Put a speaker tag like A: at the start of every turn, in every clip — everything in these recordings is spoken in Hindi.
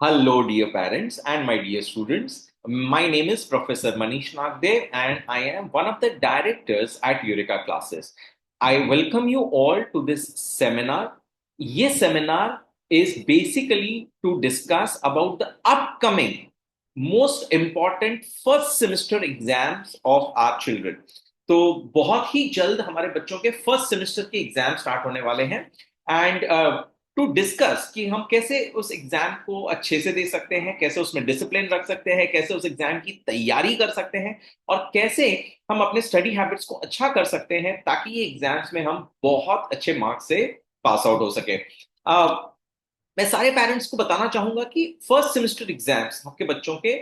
A: Hello, dear parents and my dear students. My name is Professor Manish Nagdev, and I am one of the directors at Eureka Classes. I welcome you all to this seminar. This seminar is basically to discuss about the upcoming most important first semester exams of our children. तो बहुत ही जल्द हमारे बच्चों के फर्स्ट सेमेस्टर के एग्जाम स्टार्ट होने वाले हैं एंड टू डिस्कस कि हम कैसे उस एग्जाम को अच्छे से दे सकते हैं, कैसे उसमें डिसिप्लिन रख सकते हैं, कैसे उस एग्जाम की तैयारी कर सकते हैं और कैसे हम अपने स्टडी हैबिट्स को अच्छा कर सकते हैं ताकि ये एग्जाम्स में हम बहुत अच्छे मार्क्स से पास आउट हो सके। मैं सारे पेरेंट्स को बताना चाहूंगा कि फर्स्ट सेमेस्टर एग्जाम्स आपके बच्चों के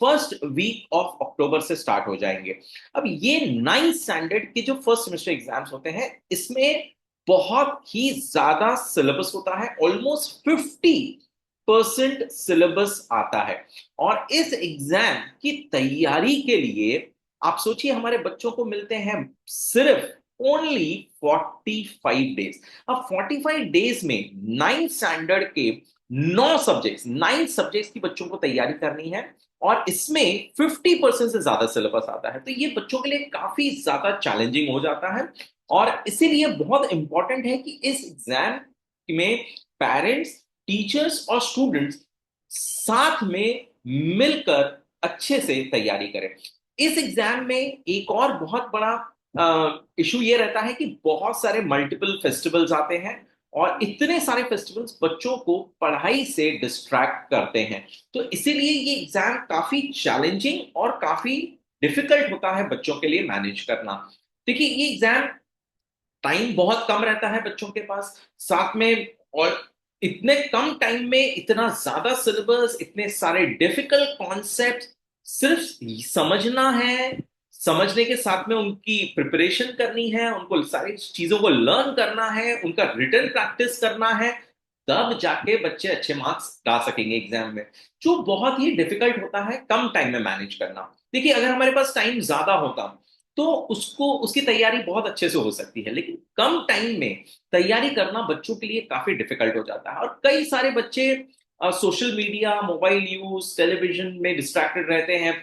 A: फर्स्ट वीक ऑफ अक्टूबर से स्टार्ट हो जाएंगे। अब ये नाइन्थ स्टैंडर्ड के जो फर्स्ट सेमेस्टर एग्जाम्स होते हैं इसमें बहुत ही ज्यादा सिलेबस होता है, ऑलमोस्ट 50% सिलेबस आता है। और इस एग्जाम की तैयारी के लिए आप सोचिए हमारे बच्चों को मिलते हैं सिर्फ ओनली 45 डेज। अब 45 डेज में नाइन्थ स्टैंडर्ड के 9 सब्जेक्ट्स की बच्चों को तैयारी करनी है और इसमें 50% से ज्यादा सिलेबस आता है, तो ये बच्चों के लिए काफी ज्यादा चैलेंजिंग हो जाता है। और इसीलिए बहुत इंपॉर्टेंट है कि इस एग्जाम में पेरेंट्स, टीचर्स और स्टूडेंट्स साथ में मिलकर अच्छे से तैयारी करें। इस एग्जाम में एक और बहुत बड़ा इशू ये रहता है कि बहुत सारे मल्टीपल फेस्टिवल्स आते हैं और इतने सारे फेस्टिवल्स बच्चों को पढ़ाई से डिस्ट्रैक्ट करते हैं। तो इसीलिए ये एग्जाम काफी चैलेंजिंग और काफी डिफिकल्ट होता है बच्चों के लिए मैनेज करना। देखिए ये एग्जाम टाइम बहुत कम रहता है बच्चों के पास, साथ में और इतने कम टाइम में इतना ज्यादा सिलेबस, इतने सारे डिफिकल्ट कॉन्सेप्ट सिर्फ समझना है। समझने के साथ में उनकी प्रिपरेशन करनी है, उनको सारी चीजों को लर्न करना है, उनका रिटन प्रैक्टिस करना है, तब जाके बच्चे अच्छे मार्क्स ला सकेंगे एग्जाम में, जो बहुत ही डिफिकल्ट होता है कम टाइम में मैनेज करना। देखिए अगर हमारे पास टाइम ज्यादा होता तो उसको उसकी तैयारी बहुत अच्छे से हो सकती है, लेकिन कम टाइम में तैयारी करना बच्चों के लिए काफी डिफिकल्ट हो जाता है। और कई सारे बच्चे social media, mobile use, television में डिस्ट्रैक्टेड रहते हैं।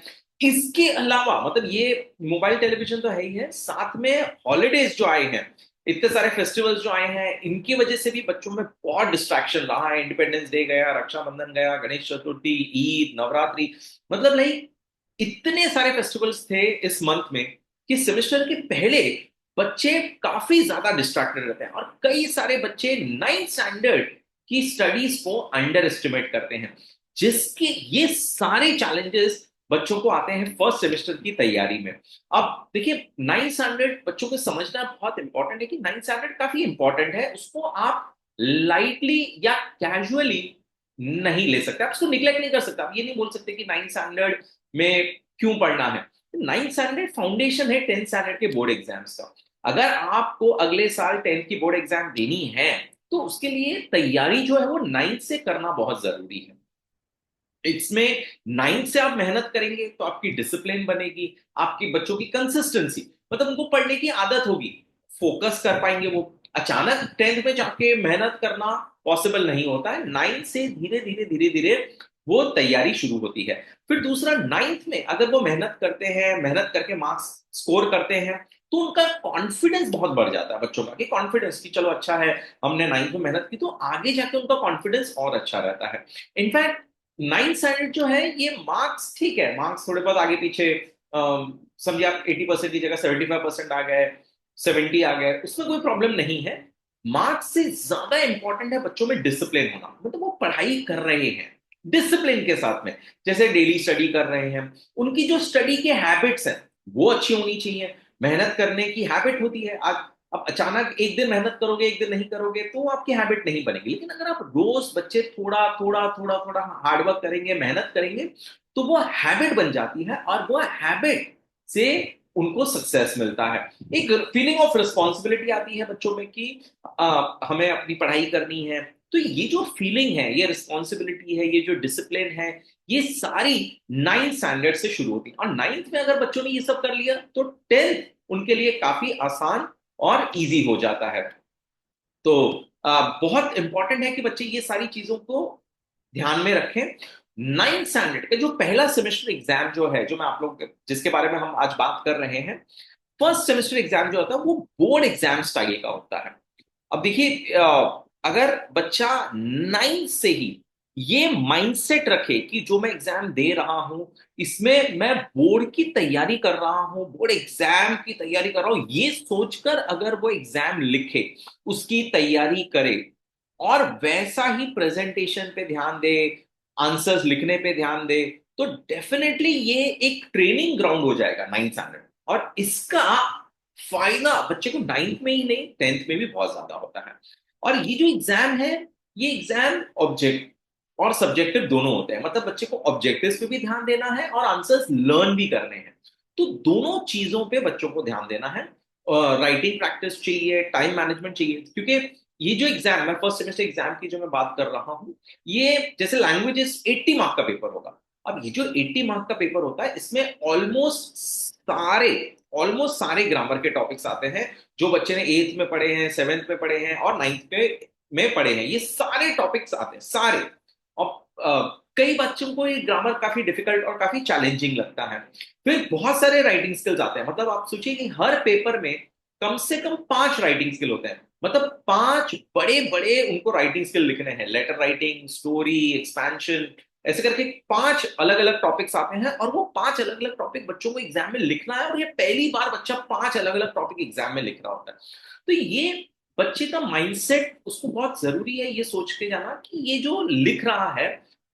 A: इसके अलावा मतलब ये मोबाइल टेलीविजन तो है ही है, साथ में हॉलीडेज जो आए हैं, इतने सारे फेस्टिवल्स जो आए हैं, इनकी वजह से भी बच्चों में बहुत डिस्ट्रैक्शन रहा है। इंडिपेंडेंस डे गया, रक्षाबंधन गया, गणेश चतुर्थी, ईद, नवरात्रि, मतलब नहीं, इतने सारे फेस्टिवल्स थे इस मंथ में कि सेमेस्टर के पहले बच्चे काफी ज्यादा डिस्ट्रैक्टेड रहते हैं और कई सारे बच्चे नाइन्थ स्टैंडर्ड की स्टडीज को अंडर एस्टिमेट करते हैं, जिसके ये सारे चैलेंजेस बच्चों को आते हैं फर्स्ट सेमेस्टर की तैयारी में। अब देखिए नाइन्थ स्टैंडर्ड बच्चों को समझना बहुत इंपॉर्टेंट है कि नाइन्थ स्टैंडर्ड काफी इंपॉर्टेंट है, उसको आप लाइटली या कैजुअली नहीं ले सकते, आप उसको निग्लेक्ट नहीं कर सकते। आप ये नहीं बोल सकते कि नाइन्थ स्टैंडर्ड में क्यों पढ़ना है। नाइन्थ स्टैंडर्ड फाउंडेशन है टेंथ स्टैंडर्ड के बोर्ड एग्जाम्स का। अगर आपको अगले साल टेंथ की बोर्ड एग्जाम देनी है तो उसके लिए तैयारी जो है वो नाइन्थ से करना बहुत जरूरी है। इसमें नाइन्थ से आप मेहनत करेंगे तो आपकी डिसिप्लिन बनेगी, आपकी बच्चों की कंसिस्टेंसी, मतलब उनको पढ़ने की आदत होगी, फोकस कर पाएंगे वो। अचानक टेंथ में जाके मेहनत करना पॉसिबल नहीं होता है, नाइन्थ से धीरे धीरे धीरे धीरे वो तैयारी शुरू होती है। फिर दूसरा, नाइन्थ में अगर वो मेहनत करते हैं, मेहनत करके मार्क्स स्कोर करते हैं, तो उनका कॉन्फिडेंस बहुत बढ़ जाता है बच्चों का, कि कॉन्फिडेंस कि चलो अच्छा है हमने नाइन्थ में मेहनत की, तो आगे जाके उनका कॉन्फिडेंस और अच्छा रहता है। इनफैक्ट नाइन्थ स्टैंडर्ड जो है ये मार्क्स ठीक है, मार्क्स थोड़े बहुत आगे पीछे, समझिए आप 80% की जगह 75% आ गए, 70 आ गए, उसमें कोई प्रॉब्लम नहीं है। मार्क्स से ज्यादा इंपॉर्टेंट है बच्चों में डिसिप्लिन होना, मतलब वो पढ़ाई कर रहे हैं डिसिप्लिन के साथ में, जैसे डेली स्टडी कर रहे हैं, उनकी जो स्टडी के हैबिट्स हैं वो अच्छी होनी चाहिए। मेहनत करने की हैबिट होती है, आज अब अचानक एक दिन मेहनत करोगे एक दिन नहीं करोगे तो आपकी हैबिट नहीं बनेगी, लेकिन अगर आप रोज बच्चे थोड़ा थोड़ा थोड़ा थोड़ा हार्डवर्क करेंगे, मेहनत करेंगे, तो वो हैबिट बन जाती है और वो हैबिट से उनको सक्सेस मिलता है। एक फीलिंग ऑफ रिस्पॉन्सिबिलिटी आती है बच्चों में कि हमें अपनी पढ़ाई करनी है। तो ये जो फीलिंग है, ये रिस्पॉन्सिबिलिटी है, ये जो डिसिप्लिन है, ये सारी नाइन्थ स्टैंडर्ड से शुरू होती है। और नाइन्थ में अगर बच्चों ने ये सब कर लिया तो टेंथ उनके लिए काफी आसान और इजी हो जाता है। तो बहुत इंपॉर्टेंट है कि बच्चे ये सारी चीजों को ध्यान में रखें, 9th स्टैंडर्ड का जो पहला सेमेस्टर एग्जाम जो है, जो मैं आप लोग जिसके बारे में हम आज बात कर रहे हैं, फर्स्ट सेमेस्टर एग्जाम जो होता है वो बोर्ड एग्जाम स्टाइल का होता है। अब देखिए, अगर बच्चा 9th से ही ये माइंडसेट रखे कि जो मैं एग्जाम दे रहा हूं, इसमें मैं बोर्ड की तैयारी कर रहा हूं, बोर्ड एग्जाम की तैयारी कर रहा हूं, ये सोचकर अगर वो एग्जाम लिखे, उसकी तैयारी करे और वैसा ही प्रेजेंटेशन पे ध्यान दे, आंसर्स लिखने पे ध्यान दे, तो डेफिनेटली ये एक ट्रेनिंग ग्राउंड हो जाएगा 9th स्टैंडर्ड। और इसका फायदा बच्चे को 9th में ही नहीं, 10th में भी बहुत ज्यादा होता है। और ये जो एग्जाम है, ये एग्जाम ऑब्जेक्ट और सब्जेक्टिव दोनों होते हैं, मतलब बच्चे को ऑब्जेक्टिव्स पे भी ध्यान देना है और आंसर्स लर्न भी करने हैं। तो दोनों चीजों पे बच्चों को ध्यान देना है। राइटिंग प्रैक्टिस चाहिए, टाइम मैनेजमेंट चाहिए, क्योंकि ये जो एग्जाम, मैं फर्स्ट सेमेस्टर एग्जाम की जो मैं बात कर रहा हूँ, ये जैसे लैंग्वेजेस 80 मार्क का पेपर होगा। अब ये जो 80 मार्क का पेपर होता है, इसमें सारे ऑलमोस्ट सारे ग्रामर के टॉपिक्स आते हैं, जो बच्चे ने 8th में पढ़े हैं, 7th में पढ़े हैं और 9th में पढ़े हैं, ये सारे टॉपिक्स आते हैं सारे। और कई बच्चों को ये ग्रामर काफी डिफिकल्ट और काफी चैलेंजिंग लगता है। फिर बहुत सारे राइटिंग स्किल्स आते हैं, मतलब आप सोचिए कि हर पेपर में कम से कम 5 राइटिंग स्किल होते हैं, मतलब 5 बड़े बड़े उनको राइटिंग स्किल लिखने हैं, लेटर राइटिंग, स्टोरी, एक्सपेंशन, ऐसे करके 5 अलग अलग टॉपिक्स आते हैं और वो 5 अलग अलग टॉपिक बच्चों को एग्जाम में लिखना है, और ये पहली बार बच्चा 5 अलग अलग टॉपिक एग्जाम में लिख रहा होता है। तो ये बच्चे का माइंडसेट, उसको बहुत जरूरी है ये सोच के जाना कि ये जो लिख रहा है,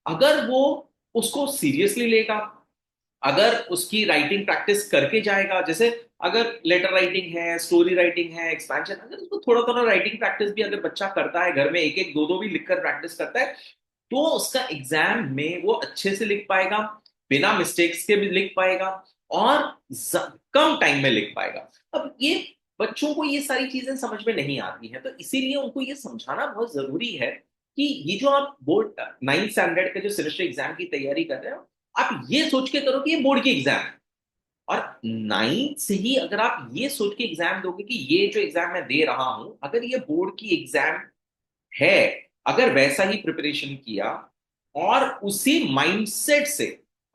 A: अगर वो उसको सीरियसली लेगा, अगर उसकी राइटिंग प्रैक्टिस करके जाएगा, जैसे अगर लेटर राइटिंग है, स्टोरी राइटिंग है, एक्सपेंशन, अगर उसको थोड़ा थोड़ा राइटिंग प्रैक्टिस भी अगर बच्चा करता है घर में, एक एक दो दो भी लिखकर प्रैक्टिस करता है, तो उसका एग्जाम में वो अच्छे से लिख पाएगा, बिना मिस्टेक्स के भी लिख पाएगा और कम टाइम में लिख पाएगा। अब ये बच्चों को ये सारी चीजें समझ में नहीं आती है, तो इसीलिए उनको ये समझाना बहुत जरूरी है कि ये जो आप बोर्ड 9th स्टैंडर्ड के जो सेमेस्टर एग्जाम की तैयारी कर रहे हो, आप ये सोच के करो कि ये बोर्ड की एग्जाम है। और 9th से ही अगर आप ये सोच के एग्जाम दोगे कि ये जो एग्जाम मैं दे रहा हूं, अगर ये बोर्ड की एग्जाम है, अगर वैसा ही प्रिपरेशन किया और उसी माइंडसेट से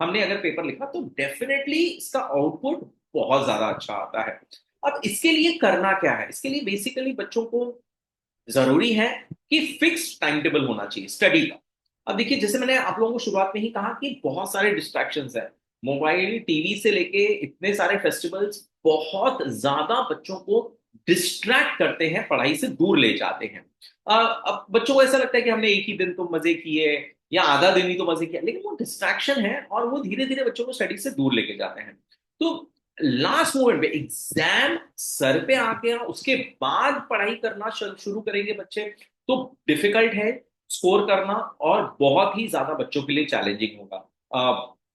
A: हमने अगर पेपर लिखा, तो डेफिनेटली इसका आउटपुट बहुत ज्यादा अच्छा आता है। अब इसके लिए करना क्या है, इसके लिए बेसिकली बच्चों को जरूरी है कि फिक्स टाइम टेबल होना चाहिए स्टडी का। अब देखिए, जैसे मैंने आप लोगों को शुरुआत में ही कहा कि बहुत सारे डिस्ट्रैक्शंस हैं, मोबाइल, टीवी से लेके इतने सारे फेस्टिवल्स बहुत ज्यादा बच्चों को डिस्ट्रैक्ट करते हैं, पढ़ाई से दूर ले जाते हैं। अब बच्चों को ऐसा लगता है कि हमने एक ही दिन तो मजे किए या आधा दिन ही तो मजे किया, लेकिन वो डिस्ट्रैक्शन है और वो धीरे धीरे बच्चों को स्टडी से दूर लेके जाते हैं। तो लास्ट मोमेंट पे एग्जाम सर पे आ गया, उसके बाद पढ़ाई करना शुरू करेंगे बच्चे, तो डिफिकल्ट है स्कोर करना, और बहुत ही ज्यादा बच्चों के लिए चैलेंजिंग होगा।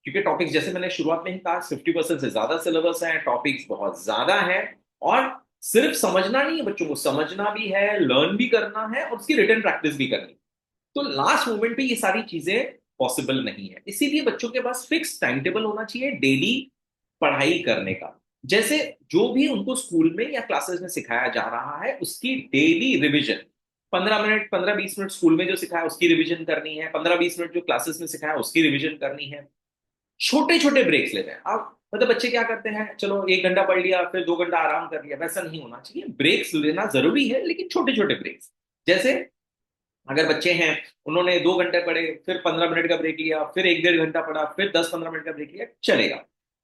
A: क्योंकि टॉपिक्स, जैसे मैंने शुरुआत में ही कहा, 50% से ज्यादा सिलेबस है, टॉपिक्स बहुत ज्यादा है, और सिर्फ समझना नहीं है, बच्चों को समझना भी है, लर्न भी करना है और उसकी रिटन प्रैक्टिस भी करनी है। तो लास्ट मोमेंट पे ये सारी चीजें पॉसिबल नहीं है, इसीलिए बच्चों के पास फिक्स टाइम टेबल होना चाहिए डेली पढ़ाई करने का। जैसे जो भी उनको स्कूल में या क्लासेस में सिखाया जा रहा है, उसकी daily revision, 15 minute, 15-20 minute school में जो सिखाया उसकी रिवीजन करनी है, 15-20 मिनट जो क्लासेस में सिखाया उसकी रिवीजन करनी है। छोटे छोटे ब्रेक्स लेते हैं आप, मतलब बच्चे क्या करते हैं, चलो 1 घंटा पढ़ लिया फिर 2 घंटा आराम कर लिया, वैसा नहीं होना चाहिए। ब्रेक्स लेना जरूरी है, लेकिन छोटे छोटे ब्रेक्स। जैसे अगर बच्चे हैं, उन्होंने 2 घंटे पढ़े, फिर 15 मिनट का ब्रेक लिया, फिर 1-1.5 घंटा पढ़ा, फिर 10-15 मिनट का ब्रेक लिया, चलेगा।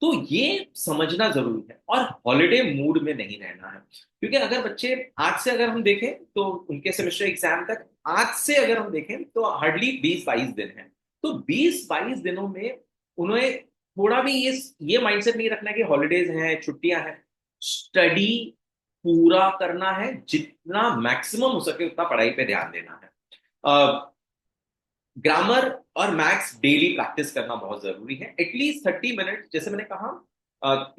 A: तो ये समझना जरूरी है, और हॉलिडे मूड में नहीं रहना है, क्योंकि अगर बच्चे आज से अगर हम देखें तो उनके सेमेस्टर एग्जाम तक, आज से अगर हम देखें तो हार्डली 20-22 दिन है। तो 20-22 दिनों में उन्हें थोड़ा भी ये माइंडसेट नहीं रखना है कि हॉलीडेज हैं, छुट्टियां हैं। स्टडी पूरा करना है, जितना मैक्सिमम हो सके उतना पढ़ाई पे ध्यान देना है। ग्रामर और मैथ्स डेली प्रैक्टिस करना बहुत जरूरी है, एटलीस्ट 30 मिनट, जैसे मैंने कहा,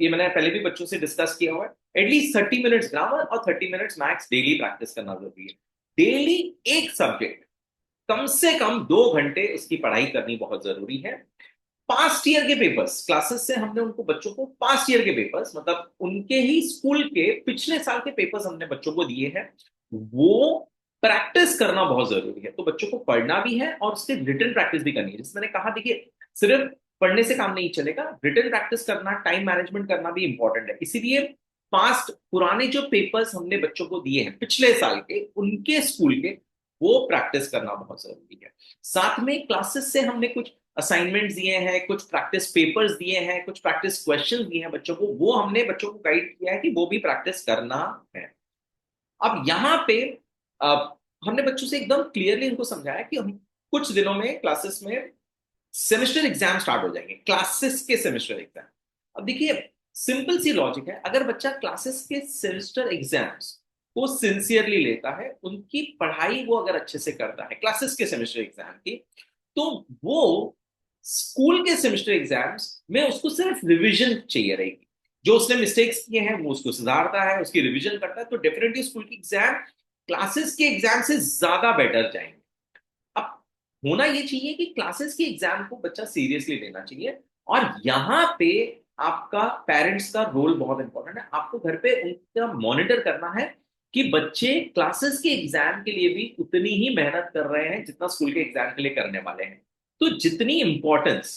A: ये मैंने पहले भी बच्चों से डिस्कस किया हुआ है, एटलीस्ट 30 मिनट्स ग्रामर और 30 मिनट्स मैथ्स डेली प्रैक्टिस करना जरूरी है। डेली एक सब्जेक्ट कम से कम 2 घंटे उसकी पढ़ाई करनी बहुत जरूरी है। पास्ट ईयर के पेपर्स, क्लासेस से हमने उनको, बच्चों को पास्ट ईयर के पेपर्स, मतलब उनके ही स्कूल के पिछले साल के पेपर्स हमने बच्चों को दिए हैं, वो प्रैक्टिस करना बहुत जरूरी है। तो बच्चों को पढ़ना भी है और उसके रिटन प्रैक्टिस भी करनी है। जैसे मैंने कहा, देखिए सिर्फ पढ़ने से काम नहीं चलेगा, रिटन प्रैक्टिस करना, टाइम मैनेजमेंट करना भी इंपॉर्टेंट है। इसीलिए पास्ट पुराने जो पेपर्स हमने बच्चों को दिए हैं पिछले साल के, उनके स्कूल के, वो प्रैक्टिस करना बहुत जरूरी है। साथ में क्लासेस से हमने कुछ असाइनमेंट्स दिए हैं, कुछ प्रैक्टिस पेपर्स दिए हैं, कुछ प्रैक्टिस क्वेश्चन दिए हैं बच्चों को, वो हमने बच्चों को गाइड किया है कि वो भी प्रैक्टिस करना है। अब यहाँ पे हमने बच्चों से एकदम क्लियरली इनको समझाया कि हम कुछ दिनों में क्लासेस में सेमेस्टर एग्जाम स्टार्ट हो जाएंगे, क्लासेस के सेमेस्टर एग्जाम। अब देखिए सिंपल सी लॉजिक है, अगर बच्चा क्लासेस के सेमेस्टर एग्जाम्स को सिंसियरली लेता है, उनकी पढ़ाई वो अगर अच्छे से करता है क्लासेस के सेमेस्टर एग्जाम की, तो वो स्कूल के सेमेस्टर एग्जाम्स में उसको सिर्फ रिवीजन चाहिए रहेगी। जो उसने मिस्टेक्स किए हैं वो उसको सुधारता है, उसकी रिवीजन करता है, तो डेफिनेटली स्कूल की एग्जाम क्लासेस के एग्जाम से ज्यादा बेटर जाएंगे। अब होना ये चाहिए कि क्लासेस की एग्जाम को बच्चा सीरियसली लेना चाहिए, और यहां पे आपका पेरेंट्स का रोल बहुत इंपॉर्टेंट है। आपको घर पे उनका मॉनिटर करना है कि बच्चे क्लासेस के एग्जाम के लिए भी उतनी ही मेहनत कर रहे हैं जितना स्कूल के एग्जाम के लिए करने वाले हैं। तो जितनी इंपॉर्टेंस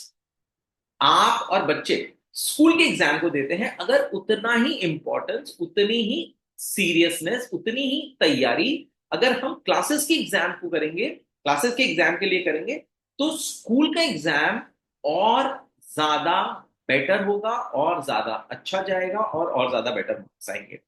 A: आप और बच्चे स्कूल के एग्जाम को देते हैं, अगर उतना ही इंपॉर्टेंस, उतनी ही सीरियसनेस, उतनी ही तैयारी अगर हम क्लासेस के एग्जाम को करेंगे, क्लासेस के एग्जाम के लिए करेंगे, तो स्कूल का एग्जाम और ज्यादा बेटर होगा, और ज्यादा अच्छा जाएगा, और ज्यादा बेटर मार्क्स आएंगे।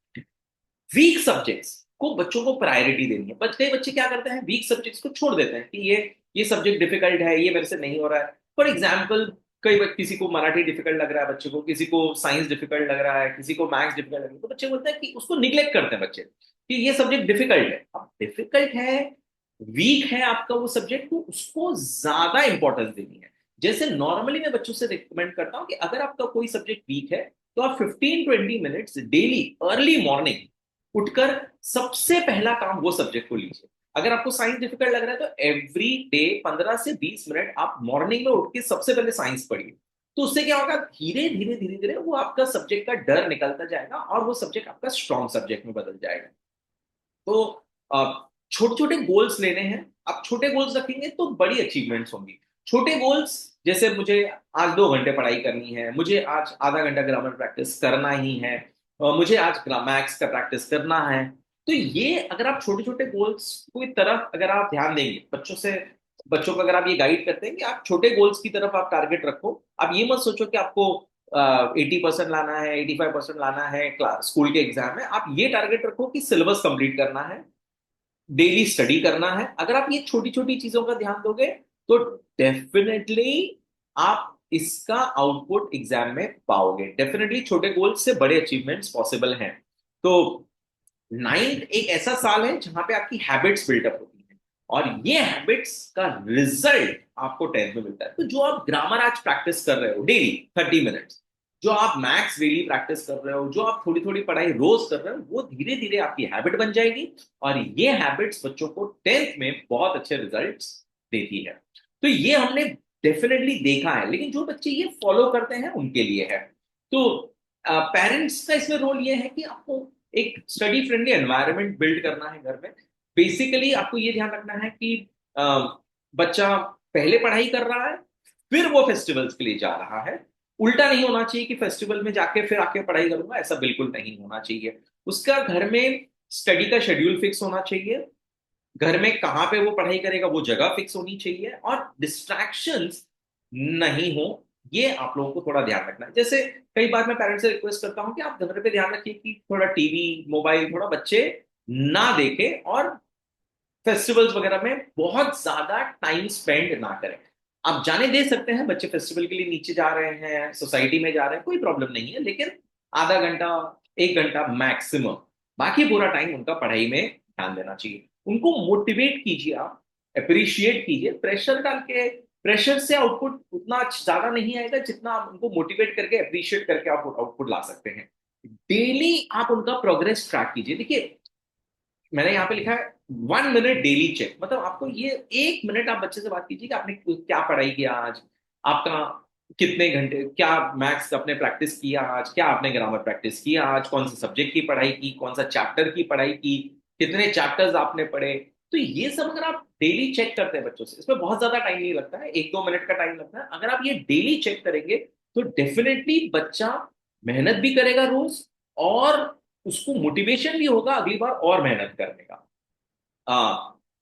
A: वीक सब्जेक्ट्स को बच्चों को प्रायोरिटी देनी है। कई बच्चे क्या करते हैं, वीक सब्जेक्ट्स को छोड़ देते हैं कि ये सब्जेक्ट डिफिकल्ट है, ये मेरे से नहीं हो रहा है। फॉर एग्जाम्पल, किसी को मराठी डिफिकल्ट लग रहा है बच्चे को, किसी को साइंस डिफिकल्ट लग रहा है, किसी को मैथ्स डिफिकल्ट लग रहा है, तो बच्चे बोलते हैं कि उसको निग्लेक्ट करते हैं बच्चे कि ये सब्जेक्ट डिफिकल्ट है। अब डिफिकल्ट है, वीक है आपका वो सब्जेक्ट, तो उसको ज्यादा इंपॉर्टेंस देनी है। जैसे नॉर्मली मैं बच्चों से रिकमेंड करता हूं कि अगर आपका कोई सब्जेक्ट वीक है, तो आप 15-20 मिनट्स डेली अर्ली मॉर्निंग उठकर सबसे पहला काम वो सब्जेक्ट को लीजिए। अगर आपको साइंस डिफिकल्ट लग रहा है, तो एवरी डे 15 से 20 मिनट आप मॉर्निंग में उठ के सबसे पहले साइंस पढ़िए। तो उससे क्या होगा, धीरे धीरे धीरे धीरे वो आपका सब्जेक्ट का डर निकलता जाएगा, और वो सब्जेक्ट आपका स्ट्रॉन्ग सब्जेक्ट में बदल जाएगा। तो छोटे छोटे गोल्स लेने हैं। आप छोटे गोल्स रखेंगे तो बड़ी अचीवमेंट्स होंगी। छोटे गोल्स, जैसे मुझे आज 2 घंटे पढ़ाई करनी है, मुझे आज आधा घंटा ग्रामर प्रैक्टिस करना ही है, मुझे आज मैथ्स का प्रैक्टिस करना है। तो ये अगर आप छोटे छोटे गोल्स की तरफ अगर आप ध्यान देंगे बच्चों को अगर आप ये गाइड करते हैं कि आप छोटे गोल्स की तरफ आप टारगेट रखो। आप ये मत सोचो कि आपको 80% लाना है, 85% लाना है क्लास स्कूल के एग्जाम में। आप ये टारगेट रखो कि सिलेबस कंप्लीट करना है, डेली स्टडी करना है। अगर आप ये छोटी छोटी चीजों का ध्यान दोगे, तो डेफिनेटली आप इसका आउटपुट एग्जाम में पाओगे। डेफिनेटली छोटे गोल्स से बड़े अचीवमेंट्स पॉसिबल हैं। तो नाइन्थ एक ऐसा साल है जहां पे आपकी हैबिट्स बिल्टअप होती हैं, और ये हैबिट्स का रिजल्ट आपको 10th में मिलता है। तो जो आप ग्रामर आज प्रैक्टिस कर रहे हो डेली 30 मिनट्स, जो आप मैथ्स डेली प्रैक्टिस कर रहे हो, जो आप थोड़ी थोड़ी पढ़ाई रोज कर रहे हो, वो धीरे धीरे आपकी हैबिट बन जाएगी, और ये हैबिट्स बच्चों को 10th में बहुत अच्छे रिजल्ट्स देती है। तो ये हमने डेफिनेटली देखा है, लेकिन जो बच्चे ये फॉलो करते हैं उनके लिए है। तो पेरेंट्स का इसमें रोल ये है कि आपको एक स्टडी फ्रेंडली एनवायरनमेंट बिल्ड करना है घर में। बेसिकली आपको ये ध्यान रखना है कि अ, बच्चा पहले पढ़ाई कर रहा है, फिर वो फेस्टिवल्स के लिए जा रहा है। उल्टा नहीं होना चाहिए कि फेस्टिवल में जाके फिर आके पढ़ाई करूंगा, ऐसा बिल्कुल नहीं होना चाहिए। उसका घर में स्टडी का शेड्यूल फिक्स होना चाहिए, घर में कहाँ पे वो पढ़ाई करेगा वो जगह फिक्स होनी चाहिए, और डिस्ट्रैक्शंस नहीं हो, ये आप लोगों को थोड़ा ध्यान रखना है। जैसे कई बार मैं पेरेंट्स से रिक्वेस्ट करता हूँ कि आप घर पे ध्यान रखिए कि थोड़ा टीवी मोबाइल थोड़ा बच्चे ना देखें, और फेस्टिवल्स वगैरह में बहुत ज्यादा टाइम स्पेंड ना करें। आप जाने दे सकते हैं बच्चे फेस्टिवल के लिए नीचे जा रहे हैं, सोसाइटी में जा रहे हैं, कोई प्रॉब्लम नहीं है, लेकिन आधा घंटा 1 घंटा मैक्सिमम, बाकी पूरा टाइम उनका पढ़ाई में ध्यान देना चाहिए। उनको मोटिवेट कीजिए, आप अप्रिशिएट कीजिए। प्रेशर डाल के, प्रेशर से आउटपुट उतना ज्यादा नहीं आएगा जितना आप उनको मोटिवेट करके अप्रिशिएट करके आप आउटपुट ला सकते हैं। डेली आप उनका प्रोग्रेस ट्रैक कीजिए। देखिए मैंने यहाँ पे लिखा है 1 मिनट डेली चेक, मतलब आपको ये 1 मिनट आप बच्चे से बात कीजिए कि आपने क्या पढ़ाई किया आज, आपका कितने घंटे, क्या मैथ्स आपने प्रैक्टिस किया आज, क्या आपने ग्रामर प्रैक्टिस किया आज, कौन से सब्जेक्ट की पढ़ाई की, कौन सा चैप्टर की पढ़ाई की, कितने चैप्टर्स आपने पढ़े। तो ये सब अगर आप डेली चेक करते हैं बच्चों से, इसमें बहुत ज्यादा टाइम नहीं लगता है, 1-2 मिनट का टाइम लगता है, अगर आप ये डेली चेक करेंगे तो डेफिनेटली बच्चा मेहनत भी करेगा रोज, और उसको मोटिवेशन भी होगा अगली बार और मेहनत करने का।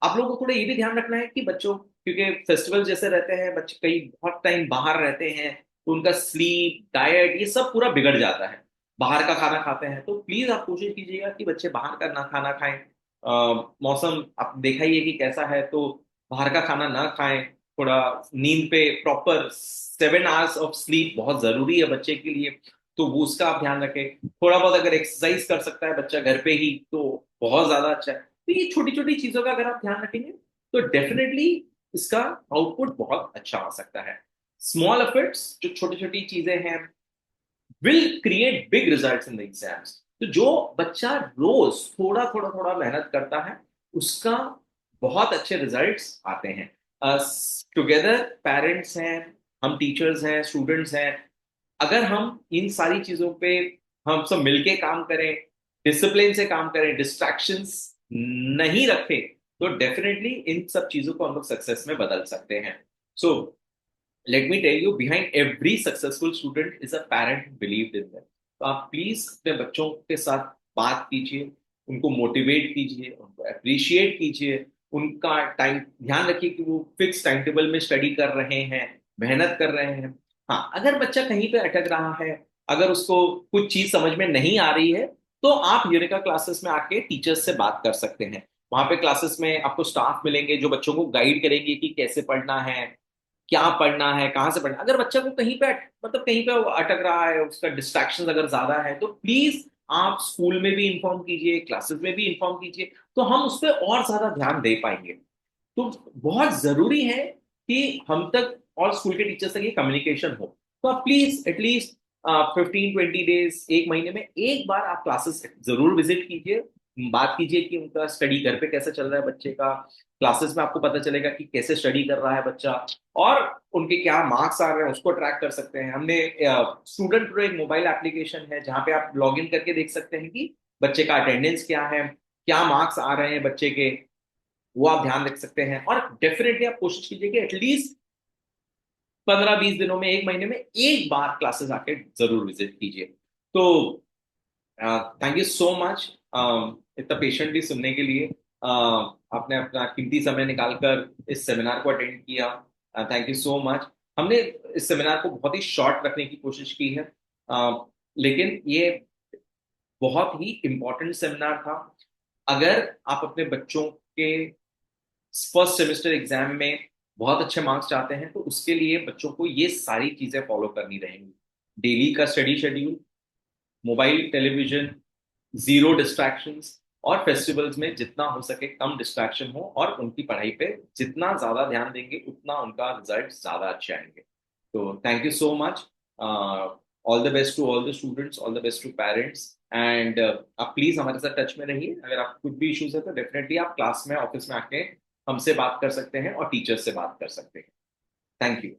A: आप लोगों को थोड़ा ये भी ध्यान रखना है कि बच्चों, क्योंकि फेस्टिवल जैसे रहते हैं, बच्चे कई बहुत टाइम बाहर रहते हैं, तो उनका स्लीप डाइट ये सब पूरा बिगड़ जाता है, बाहर का खाना खाते हैं। तो प्लीज आप कोशिश कीजिएगा कि बच्चे बाहर का ना खाना खाएं। मौसम आप देखा ही है कि कैसा है, तो बाहर का खाना ना खाएं। थोड़ा नींद पे प्रॉपर 7 आवर्स ऑफ स्लीप बहुत जरूरी है बच्चे के लिए, तो वो उसका आप ध्यान रखें। थोड़ा बहुत अगर एक्सरसाइज कर सकता है बच्चा घर पे ही तो बहुत ज्यादा अच्छा है। तो ये छोटी छोटी चीजों का अगर आप ध्यान रखेंगे तो डेफिनेटली इसका आउटपुट बहुत अच्छा आ सकता है। स्मॉल एफर्ट्स, जो छोटी छोटी चीजें हैं, will create big results in the exams. तो जो बच्चा रोज थोड़ा थोड़ा थोड़ा मेहनत करता है, उसका बहुत अच्छे रिजल्ट्स आते हैं। टुगेदर पेरेंट्स हैं, हम टीचर्स हैं, स्टूडेंट्स हैं, अगर हम इन सारी चीजों पे हम सब मिलके काम करें, डिसिप्लिन से काम करें, डिस्ट्रैक्शंस नहीं रखें, तो डेफिनेटली इन सब चीजों को हम लोग सक्सेस में बदल सकते हैं। So let me tell you, behind every successful student is a parent who believed in them। तो आप प्लीज अपने बच्चों के साथ बात कीजिए, उनको मोटिवेट कीजिए, उनको अप्रिशिएट कीजिए, उनका टाइम ध्यान रखिए कि वो फिक्स टाइम टेबल में स्टडी कर रहे हैं, मेहनत कर रहे हैं। हाँ, अगर बच्चा कहीं पे अटक रहा है, अगर उसको कुछ चीज समझ में नहीं आ रही है, तो आप यूरेका क्लासेस में आके टीचर्स से बात कर सकते हैं। वहां पे क्लासेस में आपको स्टाफ मिलेंगे जो बच्चों को गाइड करेंगे कि कैसे पढ़ना है, क्या पढ़ना है, कहाँ से पढ़ना है। अगर बच्चा को कहीं पे मतलब कहीं पे वो अटक रहा है, उसका डिस्ट्रैक्शन अगर ज्यादा है, तो प्लीज आप स्कूल में भी इन्फॉर्म कीजिए, क्लासेस में भी इन्फॉर्म कीजिए, तो हम उस पर और ज्यादा ध्यान दे पाएंगे। तो बहुत जरूरी है कि हम तक और स्कूल के टीचर्स तक ये कम्युनिकेशन हो। तो आप प्लीज एटलीस्ट 15-20 डेज, 1 महीने में एक बार आप क्लासेस जरूर विजिट कीजिए, बात कीजिए कि उनका स्टडी घर पे कैसा चल रहा है बच्चे का। क्लासेस में आपको पता चलेगा कि कैसे स्टडी कर रहा है बच्चा, और उनके क्या मार्क्स आ रहे हैं उसको ट्रैक कर सकते हैं। हमने स्टूडेंट प्रो एक मोबाइल एप्लीकेशन है जहाँ पे आप लॉग इन करके देख सकते हैं कि बच्चे का अटेंडेंस क्या है, क्या मार्क्स आ रहे हैं बच्चे के, वो आप ध्यान रख सकते हैं। और डेफिनेटली आप कोशिश कीजिए कि एटलीस्ट 15-20 दिनों में, 1 महीने में एक बार क्लासेस आके जरूर विजिट कीजिए। तो थैंक यू सो मच इतना पेशेंटली सुनने के लिए। आपने अपना कीमती समय निकालकर इस सेमिनार को अटेंड किया, थैंक यू सो मच। हमने इस सेमिनार को बहुत ही शॉर्ट रखने की कोशिश की है, लेकिन ये बहुत ही इंपॉर्टेंट सेमिनार था। अगर आप अपने बच्चों के फर्स्ट सेमेस्टर एग्जाम में बहुत अच्छे मार्क्स चाहते हैं, तो उसके लिए बच्चों को ये सारी चीजें फॉलो करनी रहेंगी। डेली का study schedule, mobile television, zero distractions, और फेस्टिवल्स में जितना हो सके कम डिस्ट्रैक्शन हो, और उनकी पढ़ाई पे जितना ज्यादा ध्यान देंगे उतना उनका रिजल्ट ज्यादा अच्छे आएंगे। तो thank you so much. All the best to all the students, all the best to parents, and आप प्लीज हमारे साथ टच में रहिए। अगर आप कुछ भी इश्यूज है तो डेफिनेटली आप क्लास में, ऑफिस में आके हमसे बात कर सकते हैं और टीचर्स से बात कर सकते हैं। Thank you.